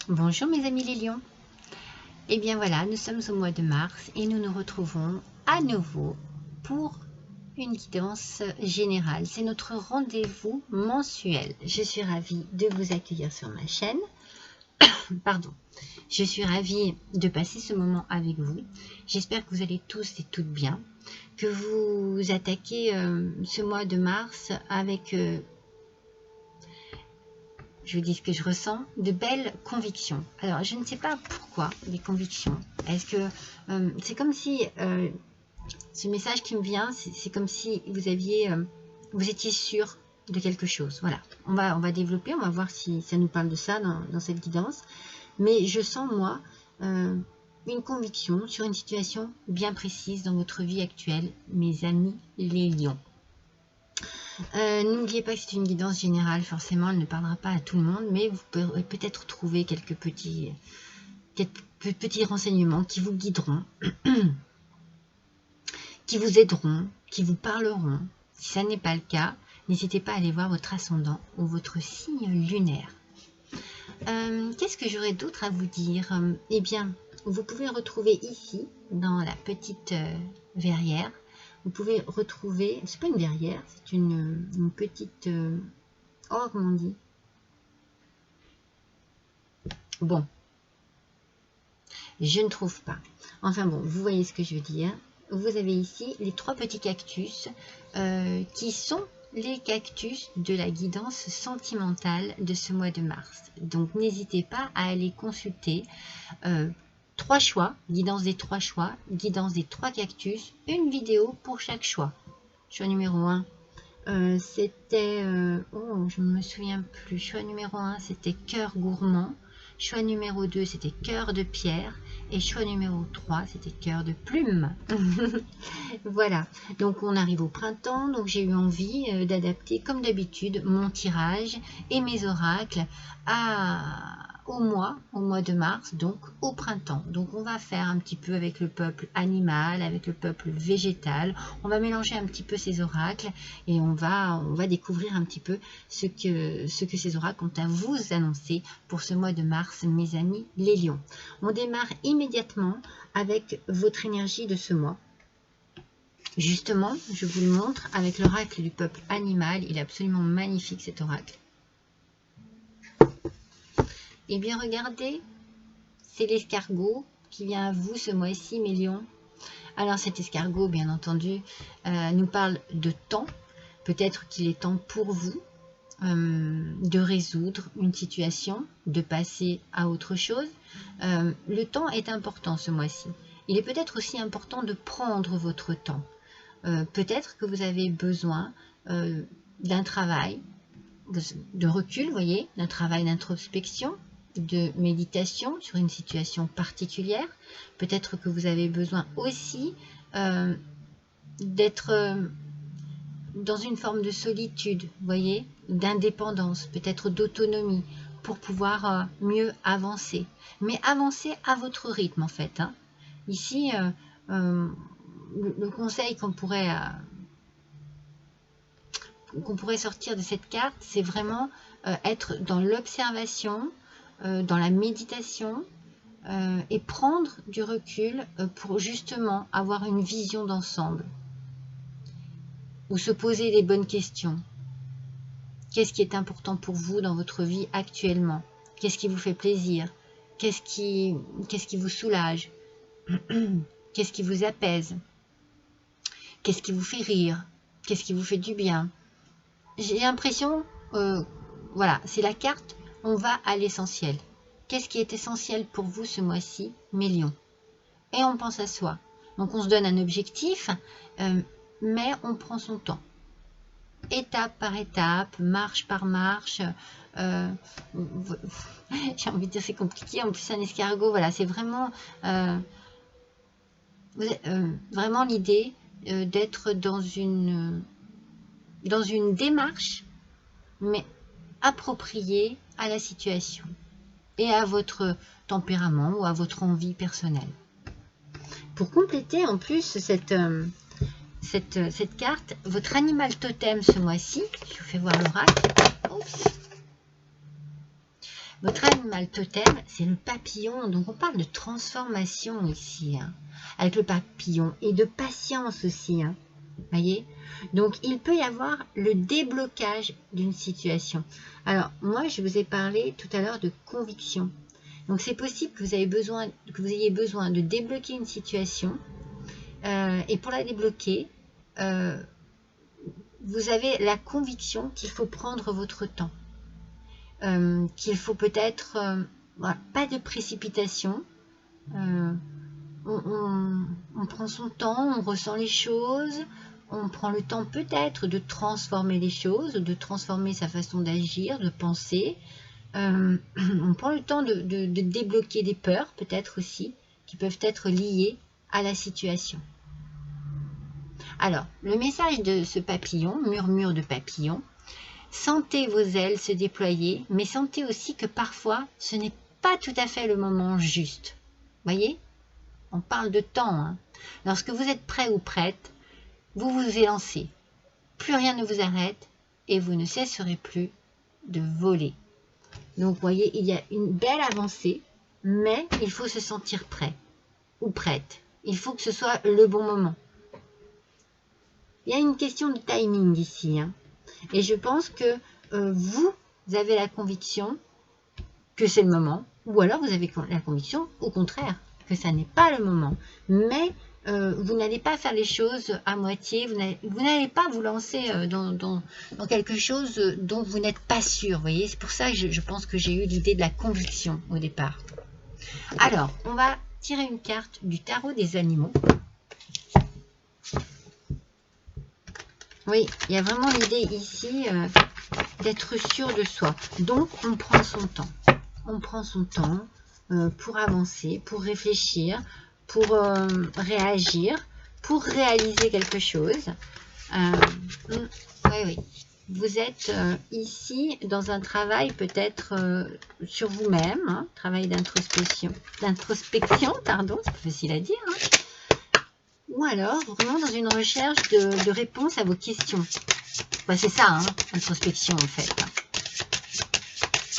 Bonjour mes amis les lions. Et bien voilà, nous sommes au mois de mars et nous nous retrouvons à nouveau pour une guidance générale. C'est notre rendez-vous mensuel. Je suis ravie de vous accueillir sur ma chaîne. Pardon. Je suis ravie de passer ce moment avec vous. J'espère que vous allez tous et toutes bien, que vous attaquez ce mois de mars avec... je vous dis ce que je ressens, de belles convictions. Alors, je ne sais pas pourquoi, des convictions. Est-ce que c'est comme si, ce message qui me vient, c'est comme si vous aviez, vous étiez sûr de quelque chose. Voilà, on va développer, on va voir si ça nous parle de ça dans cette guidance. Mais je sens, moi, une conviction sur une situation bien précise dans votre vie actuelle, mes amis les lions. N'oubliez pas que c'est une guidance générale, forcément elle ne parlera pas à tout le monde, mais vous pourrez peut-être trouver quelques petits renseignements qui vous guideront, qui vous aideront, qui vous parleront. Si ça n'est pas le cas, n'hésitez pas à aller voir votre ascendant ou votre signe lunaire. Qu'est-ce que j'aurais d'autre à vous dire? Eh bien, vous pouvez retrouver ici, dans la petite verrière, vous pouvez retrouver, c'est pas une verrière, c'est une petite, oh comment on dit, bon, je ne trouve pas, enfin bon, vous voyez ce que je veux dire. Vous avez ici les 3 petits cactus qui sont les cactus de la guidance sentimentale de ce mois de mars. Donc n'hésitez pas à aller consulter 3 choix, guidance des 3 choix, guidance des 3 cactus, une vidéo pour chaque choix. Choix numéro 1, c'était, oh je ne me souviens plus, choix numéro 1 c'était cœur gourmand, choix numéro 2 c'était cœur de pierre et choix numéro 3 c'était cœur de plume. Voilà, donc on arrive au printemps, donc j'ai eu envie d'adapter comme d'habitude mon tirage et mes oracles au mois de mars, donc au printemps. Donc on va faire un petit peu avec le peuple animal, avec le peuple végétal, on va mélanger un petit peu ces oracles et on va découvrir un petit peu ce que ces oracles ont à vous annoncer pour ce mois de mars, mes amis les lions. On démarre immédiatement avec votre énergie de ce mois. Justement, je vous le montre avec l'oracle du peuple animal. Il est absolument magnifique cet oracle. Eh bien, regardez, c'est l'escargot qui vient à vous ce mois-ci, mes lions. Alors, cet escargot, bien entendu, nous parle de temps. Peut-être qu'il est temps pour vous de résoudre une situation, de passer à autre chose. Le temps est important ce mois-ci. Il est peut-être aussi important de prendre votre temps. Peut-être que vous avez besoin d'un travail de recul, vous voyez, d'un travail d'introspection, de méditation sur une situation particulière. Peut-être que vous avez besoin aussi d'être dans une forme de solitude, vous voyez, d'indépendance, peut-être d'autonomie, pour pouvoir mieux avancer. Mais avancer à votre rythme, en fait. Hein. Ici, le conseil qu'on pourrait sortir de cette carte, c'est vraiment être dans l'observation, dans la méditation et prendre du recul pour justement avoir une vision d'ensemble ou se poser les bonnes questions. Qu'est-ce qui est important pour vous dans votre vie actuellement? Qu'est-ce qui vous fait plaisir? Qu'est-ce qui vous soulage? Qu'est-ce qui vous apaise? Qu'est-ce qui vous fait rire? Qu'est-ce qui vous fait du bien? J'ai l'impression, voilà, c'est la carte, on va à l'essentiel. Qu'est-ce qui est essentiel pour vous ce mois-ci, mes lions? Et on pense à soi. Donc on se donne un objectif, mais on prend son temps. Étape par étape, marche par marche. J'ai envie de dire c'est compliqué, en plus un escargot, voilà, c'est vraiment, vraiment l'idée d'être dans une démarche, mais appropriée à la situation et à votre tempérament ou à votre envie personnelle. Pour compléter en plus cette carte, votre animal totem ce mois-ci, je vous fais voir l'oracle. Votre animal totem, c'est le papillon. Donc, on parle de transformation ici, hein, avec le papillon. Et de patience aussi, hein, voyez. Donc, il peut y avoir le déblocage d'une situation. Alors, moi, je vous ai parlé tout à l'heure de conviction. Donc, c'est possible que vous ayez besoin de débloquer une situation. Et pour la débloquer, vous avez la conviction qu'il faut prendre votre temps. Qu'il faut peut-être voilà, pas de précipitation, on prend son temps, on ressent les choses, on prend le temps peut-être de transformer les choses, de transformer sa façon d'agir, de penser, on prend le temps de débloquer des peurs peut-être aussi, qui peuvent être liées à la situation. Alors, le message de ce papillon, murmure de papillon, sentez vos ailes se déployer, mais sentez aussi que parfois, ce n'est pas tout à fait le moment juste. Voyez? On parle de temps. Hein. Lorsque vous êtes prêt ou prête, vous vous élancez. Plus rien ne vous arrête et vous ne cesserez plus de voler. Donc, voyez, il y a une belle avancée, mais il faut se sentir prêt ou prête. Il faut que ce soit le bon moment. Il y a une question de timing ici, hein. Et je pense que vous avez la conviction que c'est le moment, ou alors vous avez la conviction, au contraire, que ça n'est pas le moment. Mais vous n'allez pas faire les choses à moitié, vous n'allez pas vous lancer dans quelque chose dont vous n'êtes pas sûr. Vous voyez, c'est pour ça que je pense que j'ai eu l'idée de la conviction au départ. Alors, on va tirer une carte du tarot des animaux. Oui, il y a vraiment l'idée ici d'être sûr de soi. Donc, on prend son temps. On prend son temps pour avancer, pour réfléchir, pour réagir, pour réaliser quelque chose. Oui. Vous êtes ici dans un travail peut-être sur vous-même, hein, travail d'introspection, pardon, c'est pas facile à dire, hein. Ou alors vraiment dans une recherche de réponse à vos questions. Ben, c'est ça, hein, introspection en fait.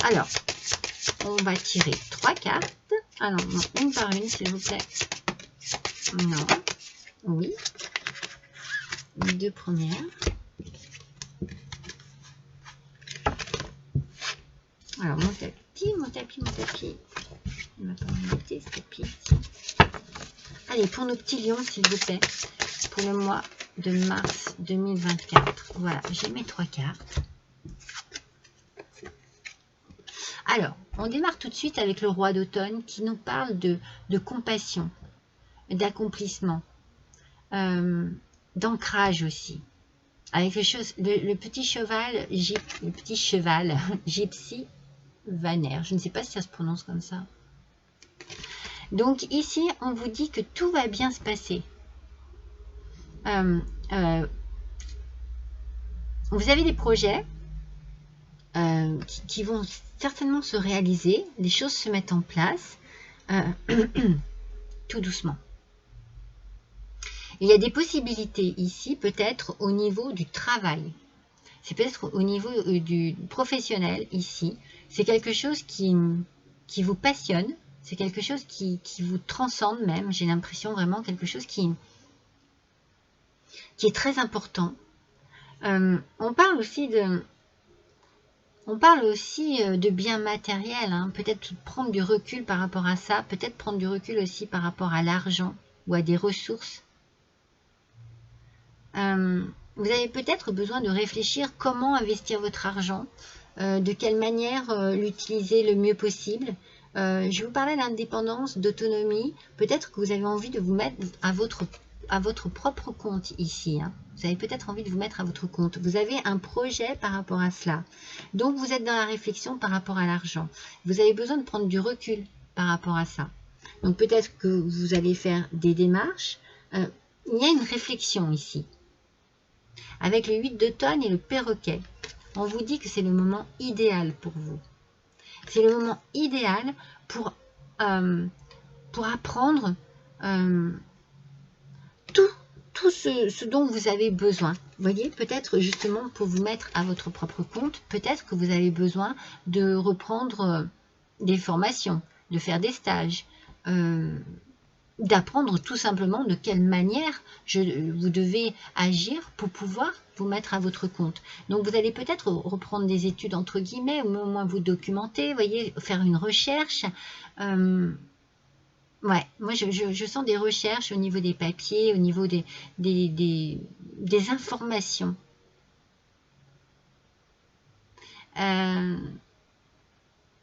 Alors, on va tirer 3 cartes. Ah non, une par une s'il vous plaît. Non. Oui. Les 2 premières. Alors, mon tapis. Il m'a pas monté ce tapis. Allez, pour nos petits lions, s'il vous plaît, pour le mois de mars 2024. Voilà, j'ai mes 3 cartes. Alors, on démarre tout de suite avec le roi d'automne qui nous parle de compassion, d'accomplissement, d'ancrage aussi. Avec le petit cheval Gypsy Vanner. Je ne sais pas si ça se prononce comme ça. Donc ici, on vous dit que tout va bien se passer. Vous avez des projets qui vont certainement se réaliser. Les choses se mettent en place tout doucement. Il y a des possibilités ici, peut-être au niveau du travail. C'est peut-être au niveau du professionnel ici. C'est quelque chose qui vous passionne. C'est quelque chose qui vous transcende même. J'ai l'impression vraiment quelque chose qui est très important. On parle aussi de biens matériels. Hein. Peut-être prendre du recul par rapport à ça. Peut-être prendre du recul aussi par rapport à l'argent ou à des ressources. Vous avez peut-être besoin de réfléchir comment investir votre argent. De quelle manière l'utiliser le mieux possible. Je vous parlais d'indépendance, d'autonomie. Peut-être que vous avez envie de vous mettre à votre propre compte ici. Hein. Vous avez peut-être envie de vous mettre à votre compte. Vous avez un projet par rapport à cela. Donc, vous êtes dans la réflexion par rapport à l'argent. Vous avez besoin de prendre du recul par rapport à ça. Donc, peut-être que vous allez faire des démarches. Il y a une réflexion ici. Avec le 8 d'automne et le perroquet, on vous dit que c'est le moment idéal pour vous. C'est le moment idéal pour apprendre tout ce dont vous avez besoin. Vous voyez, peut-être justement pour vous mettre à votre propre compte, peut-être que vous avez besoin de reprendre des formations, de faire des stages, d'apprendre tout simplement de quelle manière vous devez agir pour pouvoir vous mettre à votre compte. Donc vous allez peut-être reprendre des études entre guillemets, ou au moins vous documenter, voyez, faire une recherche. Ouais, moi je sens des recherches au niveau des papiers, au niveau des informations.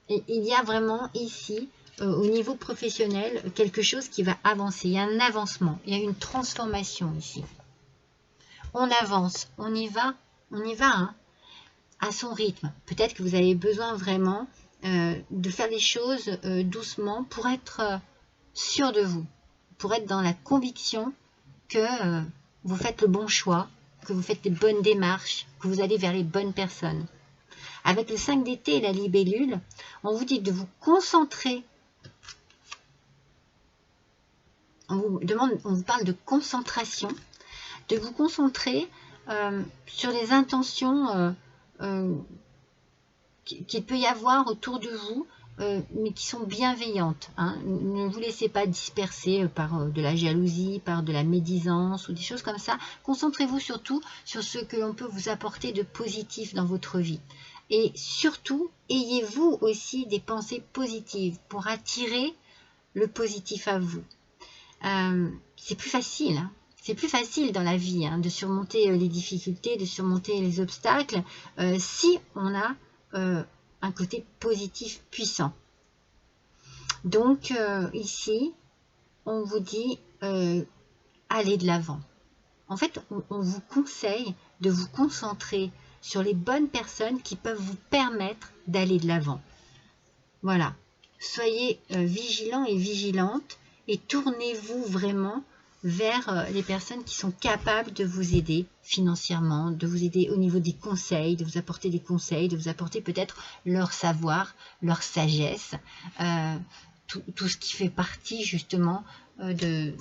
Il y a vraiment ici, au niveau professionnel, quelque chose qui va avancer. Il y a un avancement, il y a une transformation ici. On avance, on y va hein, à son rythme. Peut-être que vous avez besoin vraiment de faire les choses doucement pour être sûr de vous, pour être dans la conviction que vous faites le bon choix, que vous faites les bonnes démarches, que vous allez vers les bonnes personnes. Avec le 5 d'été et la libellule, on vous dit de vous concentrer. On vous parle de concentration, de vous concentrer sur les intentions qu'il peut y avoir autour de vous, mais qui sont bienveillantes. Hein. Ne vous laissez pas disperser par de la jalousie, par de la médisance ou des choses comme ça. Concentrez-vous surtout sur ce que l'on peut vous apporter de positif dans votre vie. Et surtout, ayez-vous aussi des pensées positives pour attirer le positif à vous. C'est plus facile, hein. C'est plus facile dans la vie hein, de surmonter les difficultés, de surmonter les obstacles, si on a un côté positif puissant. Donc ici, on vous dit allez de l'avant. En fait, on vous conseille de vous concentrer sur les bonnes personnes qui peuvent vous permettre d'aller de l'avant. Voilà. Soyez vigilants et vigilantes et tournez-vous vraiment vers les personnes qui sont capables de vous aider financièrement, de vous aider au niveau des conseils, de vous apporter des conseils, de vous apporter peut-être leur savoir, leur sagesse, tout ce qui fait partie justement de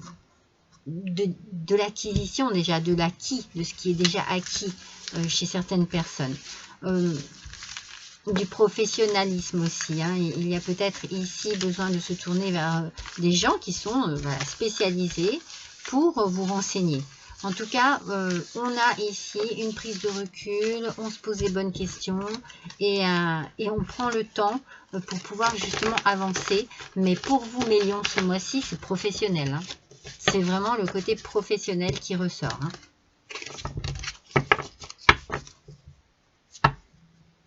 l'acquisition déjà, de l'acquis, de ce qui est déjà acquis chez certaines personnes. Du professionnalisme aussi. Hein. Il y a peut-être ici besoin de se tourner vers des gens qui sont spécialisés pour vous renseigner. En tout cas, on a ici une prise de recul, on se pose les bonnes questions et on prend le temps pour pouvoir justement avancer. Mais pour vous, mes lions, ce mois-ci, c'est professionnel. Hein. C'est vraiment le côté professionnel qui ressort.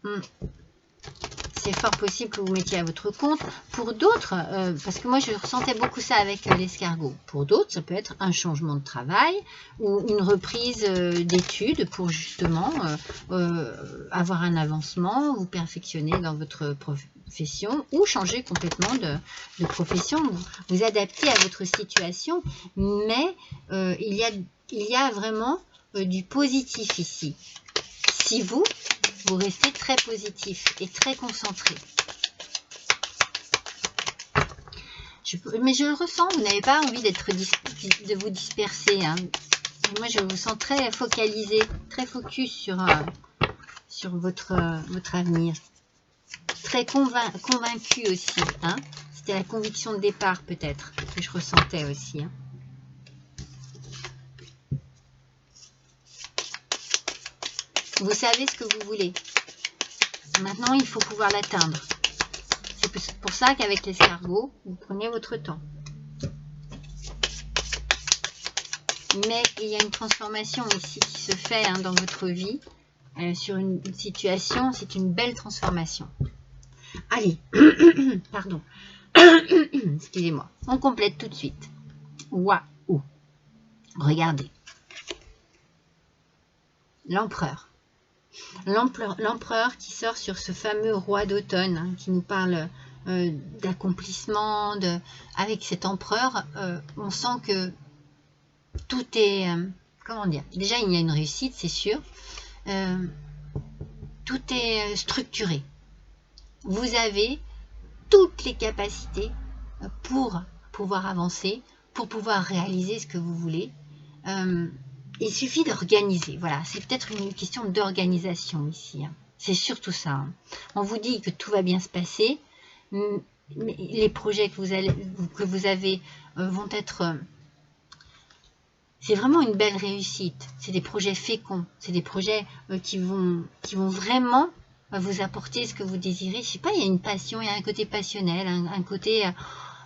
Hein. C'est fort possible que vous mettiez à votre compte. Pour d'autres, parce que moi je ressentais beaucoup ça avec l'escargot. Pour d'autres, ça peut être un changement de travail ou une reprise d'études pour justement avoir un avancement, vous perfectionner dans votre profession ou changer complètement de profession, vous adapter à votre situation. Mais il y a vraiment du positif ici. Si vous restez très positif et très concentré. Mais je le ressens, vous n'avez pas envie de vous disperser. Hein. Moi, je vous sens très focalisé, très focus sur votre avenir. Très convaincu aussi. Hein. C'était la conviction de départ peut-être que je ressentais aussi. Hein. Vous savez ce que vous voulez. Maintenant, il faut pouvoir l'atteindre. C'est pour ça qu'avec l'escargot, vous prenez votre temps. Mais il y a une transformation ici qui se fait hein, dans votre vie. Sur une situation, c'est une belle transformation. Allez, pardon. Excusez-moi. On complète tout de suite. Waouh! Regardez. L'empereur. L'empereur qui sort sur ce fameux roi d'automne hein, qui nous parle d'accomplissement. Avec cet empereur, on sent que tout est... comment dire? Déjà, il y a une réussite, c'est sûr. Tout est structuré. Vous avez toutes les capacités pour pouvoir avancer, pour pouvoir réaliser ce que vous voulez. Il suffit d'organiser. Voilà, c'est peut-être une question d'organisation ici. Hein. C'est surtout ça. Hein. On vous dit que tout va bien se passer, les projets que vous avez vont être... c'est vraiment une belle réussite. C'est des projets féconds. C'est des projets qui vont vraiment vous apporter ce que vous désirez. Je sais pas, il y a une passion, il y a un côté passionnel, un côté...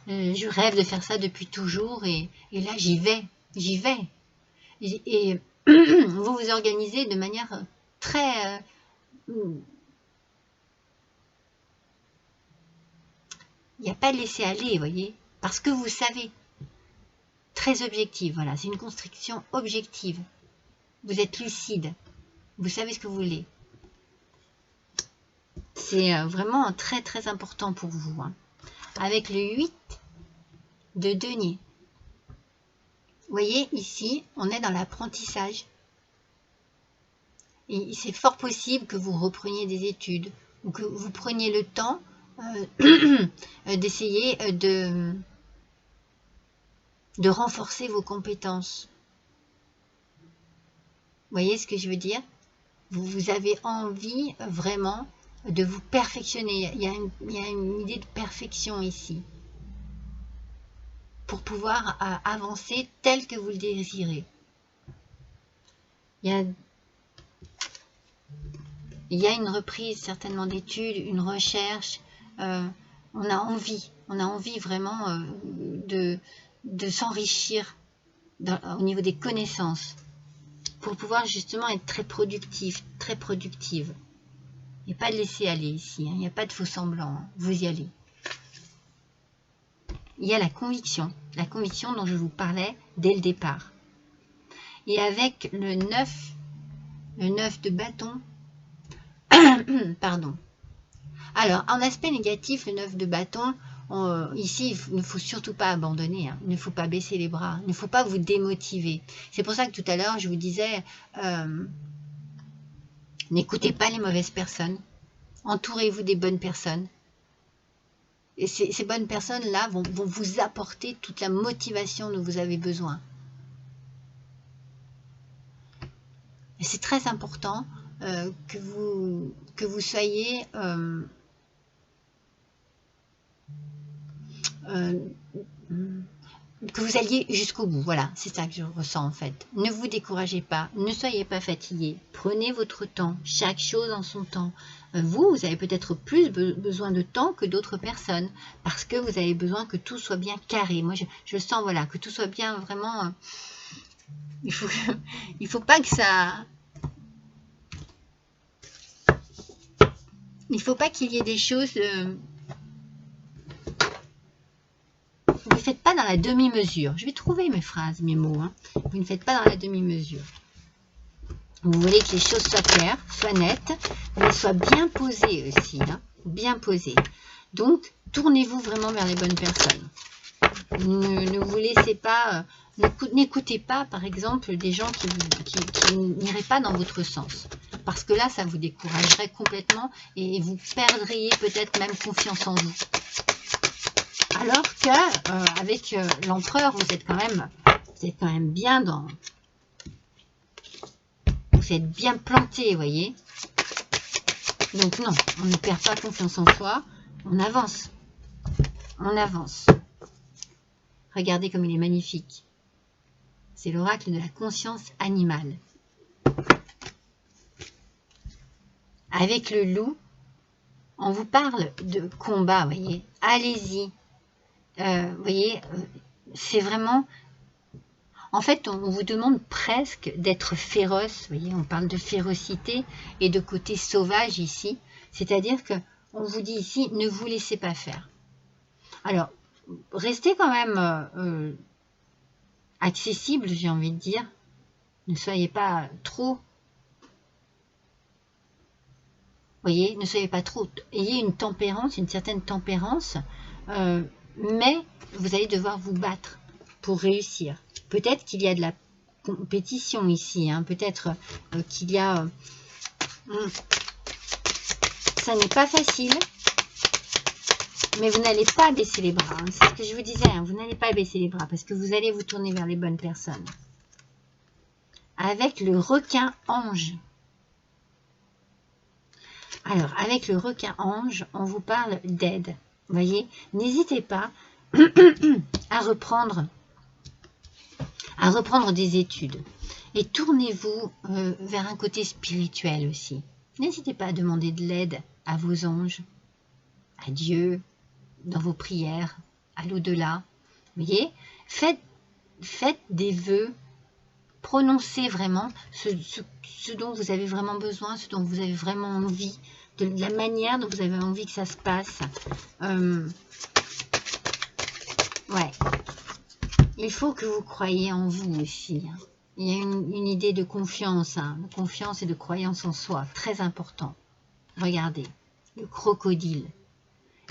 je rêve de faire ça depuis toujours et là, j'y vais. Et vous vous organisez de manière très... il n'y a pas de laisser aller, vous voyez, parce que vous savez. Très objective, voilà, c'est une construction objective. Vous êtes lucide, vous savez ce que vous voulez. C'est vraiment très très important pour vous. Hein. Avec le 8 de denier. Vous voyez, ici, on est dans l'apprentissage. Et c'est fort possible que vous repreniez des études ou que vous preniez le temps d'essayer de renforcer vos compétences. Vous voyez ce que je veux dire? Vous avez envie vraiment de vous perfectionner. Il y a une idée de perfection ici. Pour pouvoir avancer tel que vous le désirez. Il y a une reprise certainement d'études, une recherche. On a envie vraiment de s'enrichir au niveau des connaissances pour pouvoir justement être très productif, très productive. Il n'y a pas de laisser aller ici, hein. Il n'y a pas de faux semblants, hein. Vous y allez. Il y a la conviction dont je vous parlais dès le départ. Et avec le 9 de bâton, pardon. Alors, en aspect négatif, le 9 de bâton, ici, il ne faut surtout pas abandonner, hein. Il ne faut pas baisser les bras, il ne faut pas vous démotiver. C'est pour ça que tout à l'heure, je vous disais, n'écoutez pas les mauvaises personnes, entourez-vous des bonnes personnes. Et ces bonnes personnes-là vont vous apporter toute la motivation dont vous avez besoin. Et c'est très important que vous soyez que vous alliez jusqu'au bout. Voilà, c'est ça que je ressens en fait. Ne vous découragez pas, ne soyez pas fatigué. Prenez votre temps, chaque chose en son temps. Vous avez peut-être plus besoin de temps que d'autres personnes parce que vous avez besoin que tout soit bien carré. Moi, je sens, voilà, que tout soit bien vraiment... il faut pas que ça... Il faut pas qu'il y ait des choses... Vous ne faites pas dans la demi-mesure. Je vais trouver mes phrases, mes mots. Hein. Vous ne faites pas dans la demi-mesure. Vous voulez que les choses soient claires, soient nettes, mais soient bien posées aussi. Hein, bien posées. Donc, tournez-vous vraiment vers les bonnes personnes. Ne vous laissez pas... N'écoutez pas, par exemple, des gens qui n'iraient pas dans votre sens. Parce que là, ça vous découragerait complètement et vous perdriez peut-être même confiance en vous. Alors que avec l'empereur, vous êtes quand même bien dans... Vous êtes bien planté, vous voyez. Donc non, on ne perd pas confiance en soi. On avance. On avance. Regardez comme il est magnifique. C'est l'oracle de la conscience animale. Avec le loup, on vous parle de combat, vous voyez. Allez-y. Vous voyez, c'est vraiment... En fait, on vous demande presque d'être féroce. Vous voyez, on parle de férocité et de côté sauvage ici. C'est-à-dire que on vous dit ici, ne vous laissez pas faire. Alors, restez quand même accessible, j'ai envie de dire. Ne soyez pas trop... Vous voyez, ne soyez pas trop... Ayez une tempérance, une certaine tempérance, mais vous allez devoir vous battre pour réussir. Peut-être qu'il y a de la compétition ici, hein. Peut-être qu'il y a... ça n'est pas facile, mais vous n'allez pas baisser les bras. Hein. C'est ce que je vous disais, hein. Vous n'allez pas baisser les bras parce que vous allez vous tourner vers les bonnes personnes. Avec le requin ange. Alors, avec le requin ange, on vous parle d'aide. Voyez, n'hésitez pas à reprendre des études. Et tournez-vous vers un côté spirituel aussi. N'hésitez pas à demander de l'aide à vos anges, à Dieu, dans vos prières, à l'au-delà. Voyez, faites des vœux, prononcez vraiment ce dont vous avez vraiment besoin, ce dont vous avez vraiment envie, de la manière dont vous avez envie que ça se passe. Ouais. Il faut que vous croyiez en vous aussi. Hein. Il y a une idée de confiance, de confiance et de croyance en soi, très important. Regardez, le crocodile.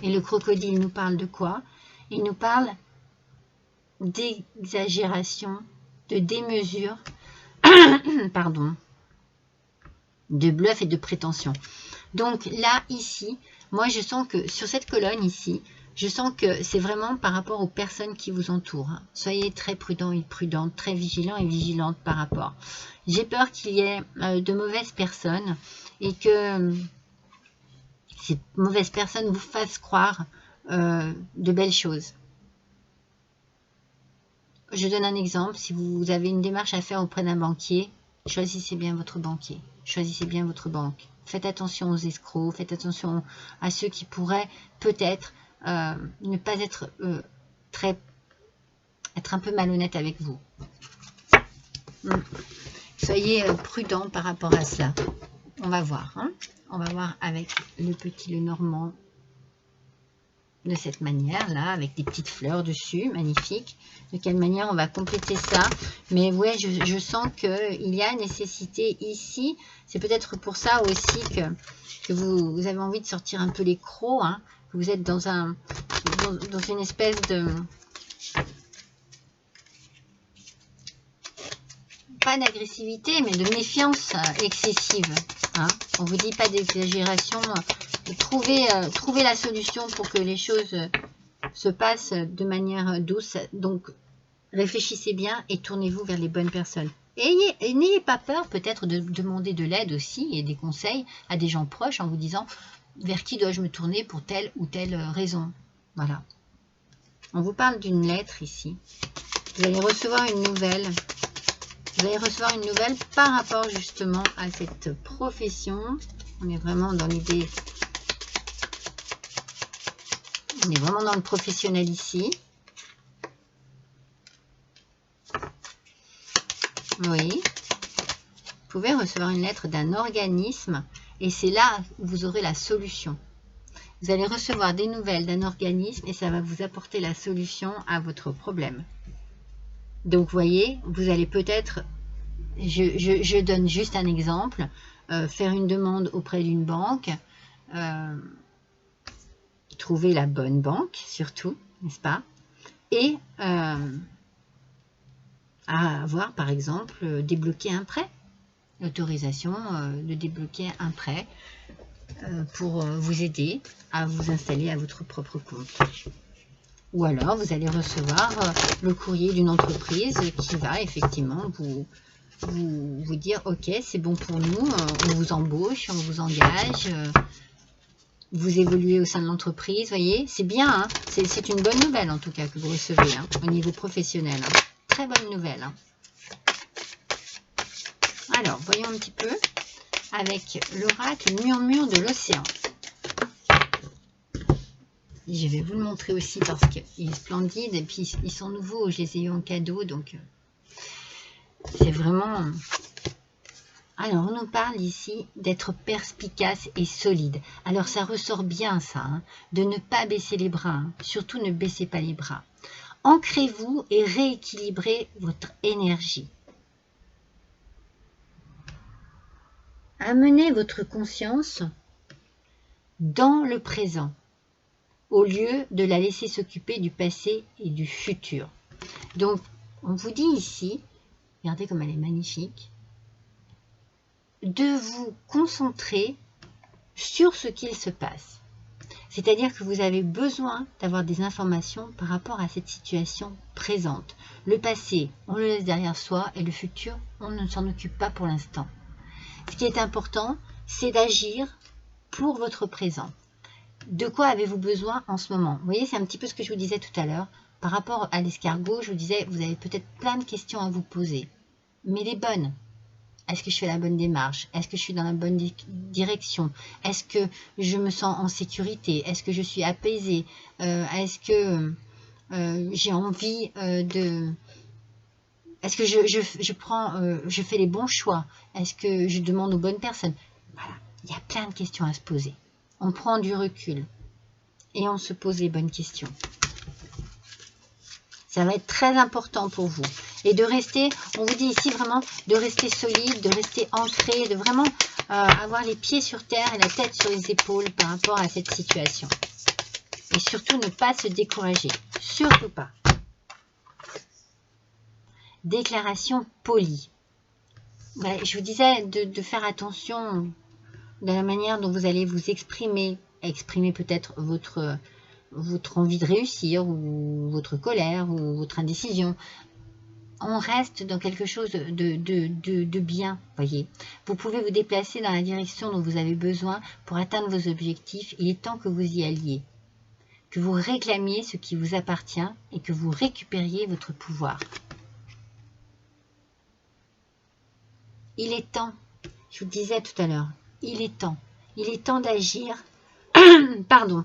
Et le crocodile nous parle de quoi? Il nous parle d'exagération, de démesure, pardon, de bluff et de prétention. Donc là, ici, moi je sens que sur cette colonne ici, je sens que c'est vraiment par rapport aux personnes qui vous entourent. Hein. Soyez très prudents et prudentes, très vigilants et vigilantes par rapport. J'ai peur qu'il y ait de mauvaises personnes et que ces mauvaises personnes vous fassent croire de belles choses. Je donne un exemple. Si vous avez une démarche à faire auprès d'un banquier, choisissez bien votre banquier. Choisissez bien votre banque. Faites attention aux escrocs. Faites attention à ceux qui pourraient peut-être ne pas être être un peu malhonnête avec vous. Soyez prudents par rapport à cela. On va voir. Hein. On va voir avec le normand de cette manière là, avec des petites fleurs dessus, magnifique. De quelle manière on va compléter ça? Mais ouais, je sens qu'il y a nécessité ici. C'est peut-être pour ça aussi que vous avez envie de sortir un peu les crocs, hein, que vous êtes dans une espèce de... pas d'agressivité, mais de méfiance excessive. Hein. On ne vous dit pas d'exagération. Trouvez la solution pour que les choses se passent de manière douce. Donc, réfléchissez bien et tournez-vous vers les bonnes personnes. Et n'ayez pas peur peut-être de demander de l'aide aussi et des conseils à des gens proches en vous disant vers qui dois-je me tourner pour telle ou telle raison. Voilà. On vous parle d'une lettre ici. Vous allez recevoir une nouvelle. Vous allez recevoir une nouvelle par rapport justement à cette profession. On est vraiment dans l'idée. On est vraiment dans le professionnel ici. Oui. Vous pouvez recevoir une lettre d'un organisme et c'est là où vous aurez la solution. Vous allez recevoir des nouvelles d'un organisme et ça va vous apporter la solution à votre problème. Donc, vous voyez, vous allez peut-être, je donne juste un exemple, faire une demande auprès d'une banque, trouver la bonne banque, surtout, n'est-ce pas? Et à avoir, par exemple, débloqué un prêt, l'autorisation de débloquer un prêt pour vous aider à vous installer à votre propre compte. Ou alors, vous allez recevoir le courrier d'une entreprise qui va effectivement vous dire « Ok, c'est bon pour nous, on vous embauche, on vous engage, vous évoluez au sein de l'entreprise. » Voyez, c'est bien, hein, c'est une bonne nouvelle en tout cas que vous recevez hein, au niveau professionnel. Hein. Très bonne nouvelle. Hein. Alors, voyons un petit peu avec l'oracle murmure de l'océan. Je vais vous le montrer aussi parce qu'il est splendide et puis ils sont nouveaux, je les ai eu en cadeau, donc c'est vraiment... Alors, on nous parle ici d'être perspicace et solide. Alors, ça ressort bien ça, hein, de ne pas baisser les bras, hein. Surtout ne baissez pas les bras. Ancrez-vous et rééquilibrez votre énergie. Amenez votre conscience dans le présent, au lieu de la laisser s'occuper du passé et du futur. Donc, on vous dit ici, regardez comme elle est magnifique, de vous concentrer sur ce qu'il se passe. C'est-à-dire que vous avez besoin d'avoir des informations par rapport à cette situation présente. Le passé, on le laisse derrière soi et le futur, on ne s'en occupe pas pour l'instant. Ce qui est important, c'est d'agir pour votre présent. De quoi avez-vous besoin en ce moment? Vous voyez, c'est un petit peu ce que je vous disais tout à l'heure. Par rapport à l'escargot, je vous disais, vous avez peut-être plein de questions à vous poser. Mais les bonnes. Est-ce que je fais la bonne démarche? Est-ce que je suis dans la bonne direction? Est-ce que je me sens en sécurité? Est-ce que je suis apaisée? Est-ce que j'ai envie de... Est-ce que je fais les bons choix? Est-ce que je demande aux bonnes personnes? Voilà, il y a plein de questions à se poser. On prend du recul et on se pose les bonnes questions. Ça va être très important pour vous. Et de rester, on vous dit ici vraiment, de rester solide, de rester ancré, de vraiment avoir les pieds sur terre et la tête sur les épaules par rapport à cette situation. Et surtout, ne pas se décourager. Surtout pas. Déclaration polie. Voilà, je vous disais de faire attention de la manière dont vous allez vous exprimer. Exprimer peut-être votre envie de réussir, ou votre colère, ou votre indécision. On reste dans quelque chose de bien, voyez. Vous pouvez vous déplacer dans la direction dont vous avez besoin pour atteindre vos objectifs. Il est temps que vous y alliez, que vous réclamiez ce qui vous appartient et que vous récupériez votre pouvoir. Il est temps, je vous disais tout à l'heure, il est temps d'agir, pardon,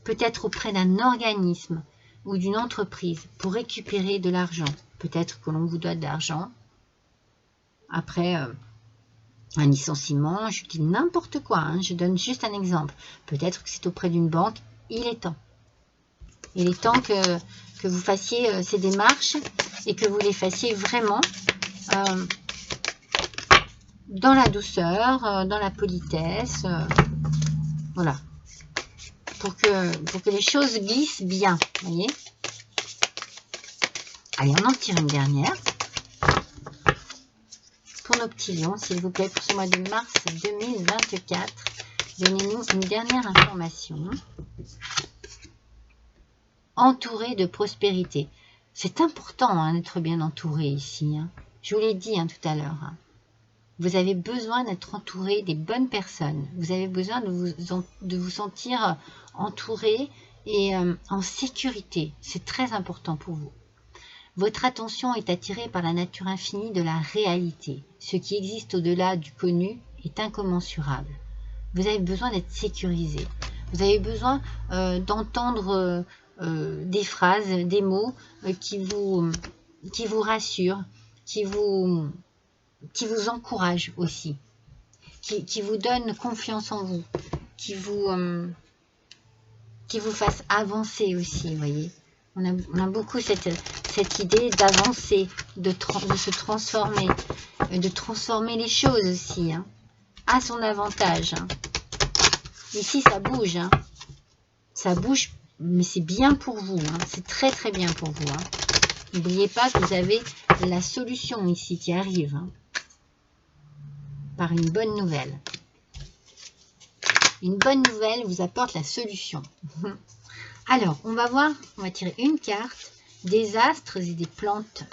peut-être auprès d'un organisme ou d'une entreprise pour récupérer de l'argent. Peut-être que l'on vous doit de l'argent. Après un licenciement, je dis n'importe quoi, hein, je donne juste un exemple. Peut-être que c'est auprès d'une banque. Il est temps. Il est temps que vous fassiez ces démarches et que vous les fassiez vraiment dans la douceur, dans la politesse. Voilà. Pour que les choses glissent bien. Vous voyez? Allez, on en tire une dernière. Pour nos petits lions, s'il vous plaît, pour ce mois de mars 2024, donnez-nous une dernière information. Entouré de prospérité. C'est important hein, d'être bien entouré ici. Hein. Je vous l'ai dit hein, tout à l'heure. Hein. Vous avez besoin d'être entouré des bonnes personnes. Vous avez besoin de vous sentir entouré et en sécurité. C'est très important pour vous. Votre attention est attirée par la nature infinie de la réalité. Ce qui existe au-delà du connu est incommensurable. Vous avez besoin d'être sécurisé. Vous avez besoin d'entendre des phrases, des mots qui vous rassurent, qui vous encouragent aussi, qui vous donnent confiance en vous, qui vous fassent avancer aussi, vous voyez. On a beaucoup cette idée d'avancer, de se transformer, de transformer les choses aussi, hein, à son avantage. Hein. Ici, ça bouge. Hein. Ça bouge, mais c'est bien pour vous. Hein. C'est très, très bien pour vous. Hein. N'oubliez pas que vous avez la solution ici qui arrive. Hein, par une bonne nouvelle. Une bonne nouvelle vous apporte la solution. Alors, on va voir, on va tirer une carte, des astres et des plantes.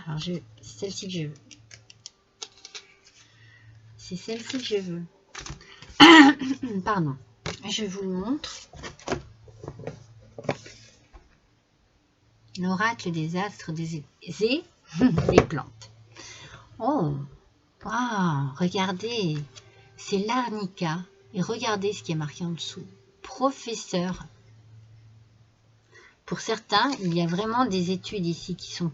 Alors, c'est celle-ci que je veux. C'est celle-ci que je veux. Pardon. Je vous montre. L'oracle des astres et des plantes. Oh, wow, regardez. C'est l'arnica. Et regardez ce qui est marqué en dessous. Professeur. Pour certains, il y a vraiment des études ici qui sont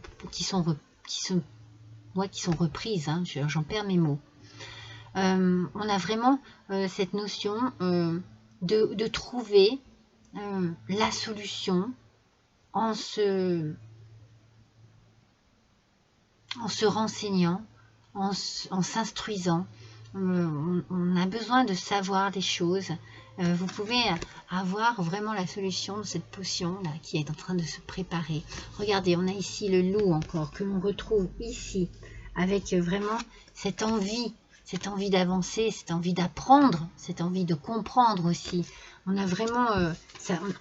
reprises. Hein, j'en perds mes mots. On a vraiment cette notion de trouver la solution en se renseignant, en s'instruisant. On a besoin de savoir des choses. Vous pouvez avoir vraiment la solution de cette potion là qui est en train de se préparer. Regardez, on a ici le loup encore que l'on retrouve ici avec vraiment cette envie d'avancer, cette envie d'apprendre, cette envie de comprendre aussi. On a vraiment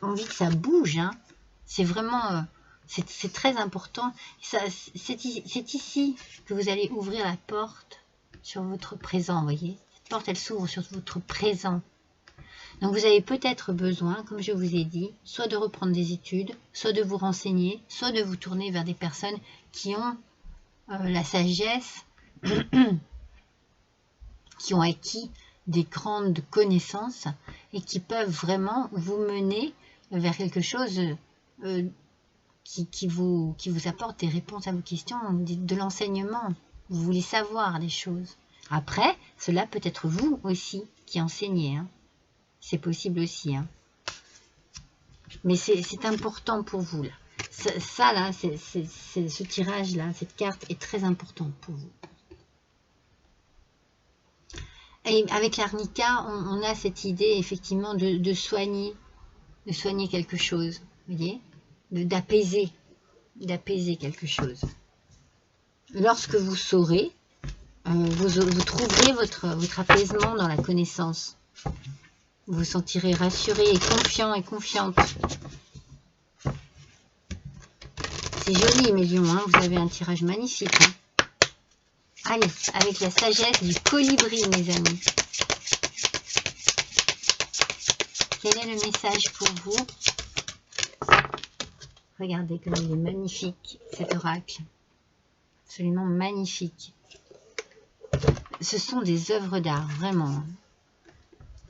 envie que ça bouge. Hein. C'est vraiment, c'est très important. C'est ici que vous allez ouvrir la porte sur votre présent, vous voyez. Cette porte, elle s'ouvre sur votre présent. Donc vous avez peut-être besoin, comme je vous ai dit, soit de reprendre des études, soit de vous renseigner, soit de vous tourner vers des personnes qui ont la sagesse, qui ont acquis des grandes connaissances et qui peuvent vraiment vous mener vers quelque chose qui vous apporte des réponses à vos questions, de l'enseignement. Vous voulez savoir des choses. Après, cela peut être vous aussi qui enseignez. Hein. C'est possible aussi. Hein. Mais c'est important pour vous. Là. Ça là, ce tirage-là, cette carte est très importante pour vous. Et avec l'arnica, on a cette idée effectivement de soigner quelque chose. Vous voyez, d'apaiser quelque chose. Lorsque vous saurez, vous trouverez votre apaisement dans la connaissance. Vous vous sentirez rassuré et confiant et confiante. C'est joli mes lions, hein, vous avez un tirage magnifique. Hein. Allez, avec la sagesse du colibri mes amis. Quel est le message pour vous? Regardez comme il est magnifique cet oracle. Absolument magnifique. Ce sont des œuvres d'art, vraiment.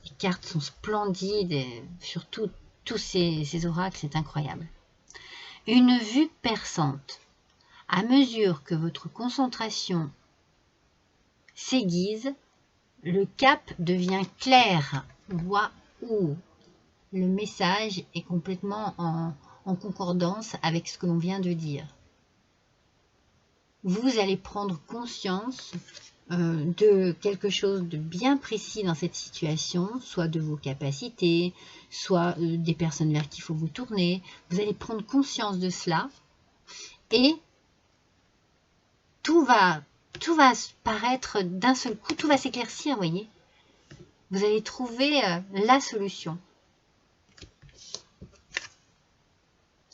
Les cartes sont splendides et surtout tous ces oracles, c'est incroyable. Une vue perçante. À mesure que votre concentration s'aiguise, le cap devient clair. Waouh! Le message est complètement en concordance avec ce que l'on vient de dire. Vous allez prendre conscience de quelque chose de bien précis dans cette situation, soit de vos capacités, soit des personnes vers qui il faut vous tourner. Vous allez prendre conscience de cela et tout va paraître d'un seul coup, tout va s'éclaircir, vous voyez. Vous allez trouver la solution.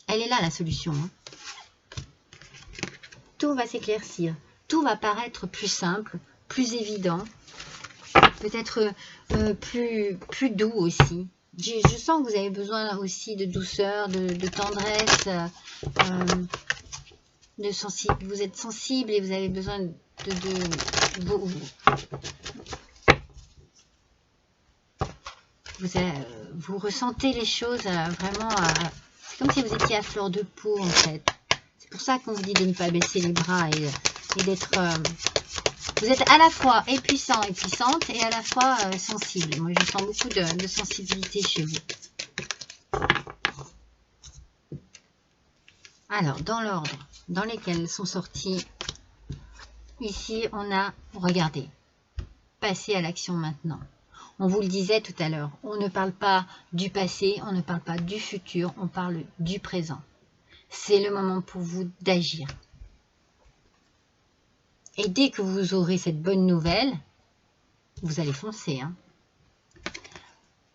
Elle est là, la solution. Hein. Tout va s'éclaircir. Tout va paraître plus simple, plus évident, peut-être plus doux aussi. Je sens que vous avez besoin aussi de douceur, de tendresse, vous êtes sensible et vous avez besoin vous ressentez les choses vraiment, c'est comme si vous étiez à fleur de peau en fait. C'est pour ça qu'on vous dit de ne pas baisser les bras et d'être... vous êtes à la fois puissant et puissante et à la fois sensible. Moi, je sens beaucoup de sensibilité chez vous. Alors, dans l'ordre dans lequel sont sortis, ici, on a, regardez, passer à l'action maintenant. On vous le disait tout à l'heure, on ne parle pas du passé, on ne parle pas du futur, on parle du présent. C'est le moment pour vous d'agir. Et dès que vous aurez cette bonne nouvelle, vous allez foncer. Hein.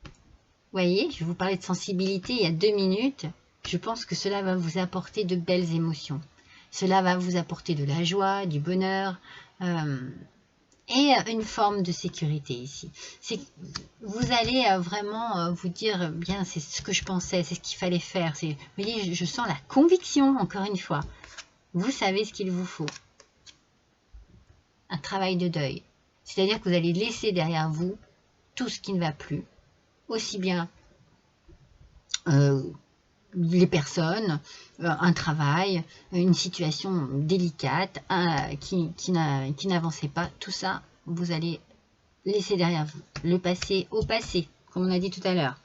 Vous voyez, je vous parlais de sensibilité il y a 2 minutes. Je pense que cela va vous apporter de belles émotions. Cela va vous apporter de la joie, du bonheur et une forme de sécurité ici. Vous allez vraiment vous dire, bien, c'est ce que je pensais, c'est ce qu'il fallait faire. Vous voyez, je sens la conviction, encore une fois. Vous savez ce qu'il vous faut. Un travail de deuil. C'est-à-dire que vous allez laisser derrière vous tout ce qui ne va plus. Aussi bien les personnes, un travail, une situation délicate qui n'avançait pas. Tout ça, vous allez laisser derrière vous. Le passé au passé, comme on a dit tout à l'heure.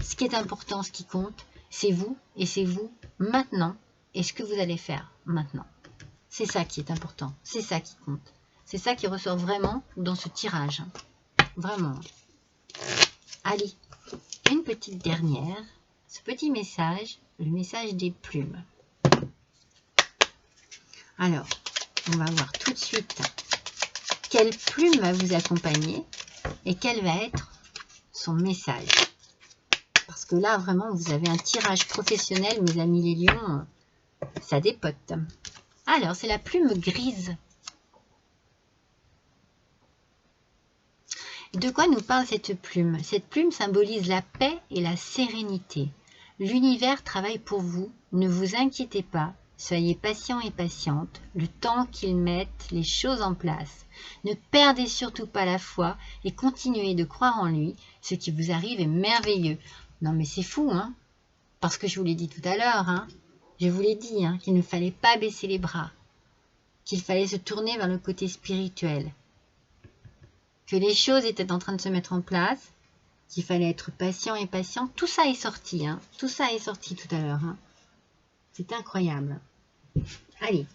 Ce qui est important, ce qui compte, c'est vous et c'est vous maintenant et ce que vous allez faire maintenant. C'est ça qui est important, c'est ça qui compte. C'est ça qui ressort vraiment dans ce tirage. Vraiment. Allez, une petite dernière. Ce petit message, le message des plumes. Alors, on va voir tout de suite quelle plume va vous accompagner et quel va être son message. Parce que là, vraiment, vous avez un tirage professionnel, mes amis les lions, ça dépote. Alors, c'est la plume grise. De quoi nous parle cette plume? Cette plume symbolise la paix et la sérénité. L'univers travaille pour vous, ne vous inquiétez pas, soyez patient et patiente, le temps qu'il mette les choses en place. Ne perdez surtout pas la foi et continuez de croire en lui, ce qui vous arrive est merveilleux. Non mais c'est fou, hein? Parce que je vous l'ai dit tout à l'heure, hein? Je vous l'ai dit, hein, qu'il ne fallait pas baisser les bras, qu'il fallait se tourner vers le côté spirituel, que les choses étaient en train de se mettre en place, qu'il fallait être patient et patient. Tout ça est sorti, hein. Tout ça est sorti tout à l'heure, hein. C'est incroyable. Allez,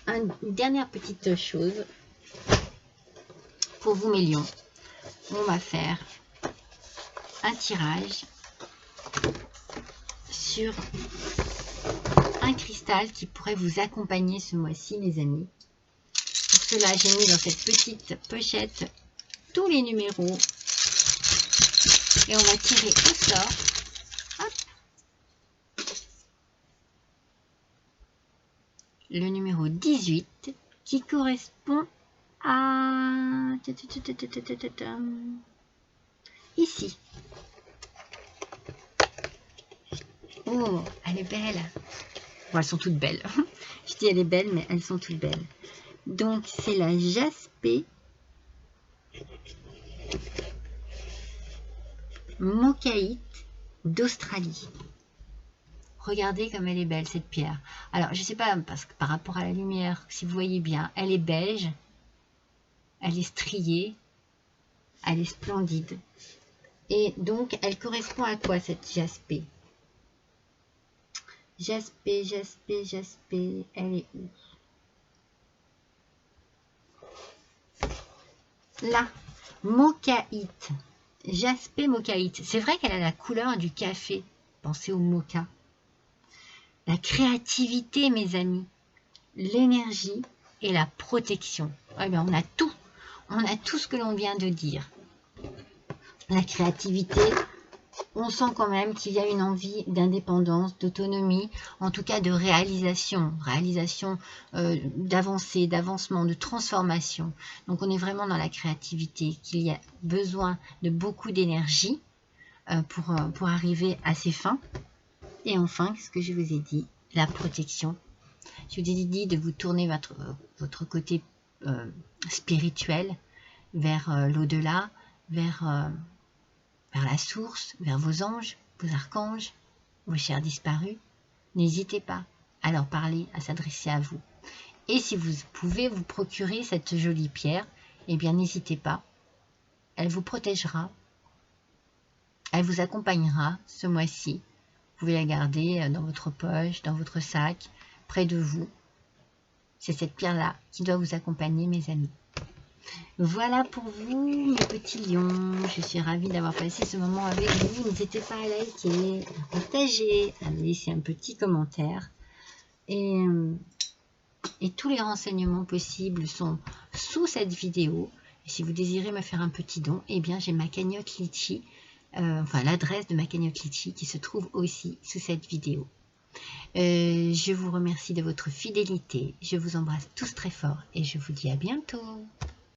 une dernière petite chose pour vous, mes lions. On va faire un tirage sur un cristal qui pourrait vous accompagner ce mois-ci, mes amis. Pour cela, j'ai mis dans cette petite pochette tous les numéros et on va tirer au sort. Hop. Le numéro 18 qui correspond à ici. Oh, elle est belle. Bon, elles sont toutes belles. Je dis elle est belle, mais elles sont toutes belles. Donc, c'est la jaspé mocaïte d'Australie. Regardez comme elle est belle, cette pierre. Alors, je ne sais pas, parce que par rapport à la lumière, si vous voyez bien, elle est beige, elle est striée, elle est splendide. Et donc, elle correspond à quoi, cette jaspé? Jaspé, elle est où? Là, mocaïte. Jaspé mocaïte. C'est vrai qu'elle a la couleur du café. Pensez au mocha. La créativité, mes amis. L'énergie et la protection. Eh bien, on a tout. On a tout ce que l'on vient de dire. La créativité, on sent quand même qu'il y a une envie d'indépendance, d'autonomie, en tout cas de réalisation d'avancée, d'avancement, de transformation. Donc on est vraiment dans la créativité, qu'il y a besoin de beaucoup d'énergie pour arriver à ses fins. Et enfin, ce que je vous ai dit, la protection. Je vous ai dit de vous tourner votre côté spirituel vers l'au-delà, vers la source, vers vos anges, vos archanges, vos chers disparus. N'hésitez pas à leur parler, à s'adresser à vous. Et si vous pouvez vous procurer cette jolie pierre, eh bien n'hésitez pas. Elle vous protégera. Elle vous accompagnera ce mois-ci. Vous pouvez la garder dans votre poche, dans votre sac, près de vous. C'est cette pierre-là qui doit vous accompagner, mes amis. Voilà pour vous, mes petits lions. Je suis ravie d'avoir passé ce moment avec vous. N'hésitez pas à liker, à partager, à me laisser un petit commentaire. Et tous les renseignements possibles sont sous cette vidéo. Et si vous désirez me faire un petit don, eh bien j'ai ma cagnotte Litchi, l'adresse de ma cagnotte Litchi qui se trouve aussi sous cette vidéo. Je vous remercie de votre fidélité. Je vous embrasse tous très fort et je vous dis à bientôt.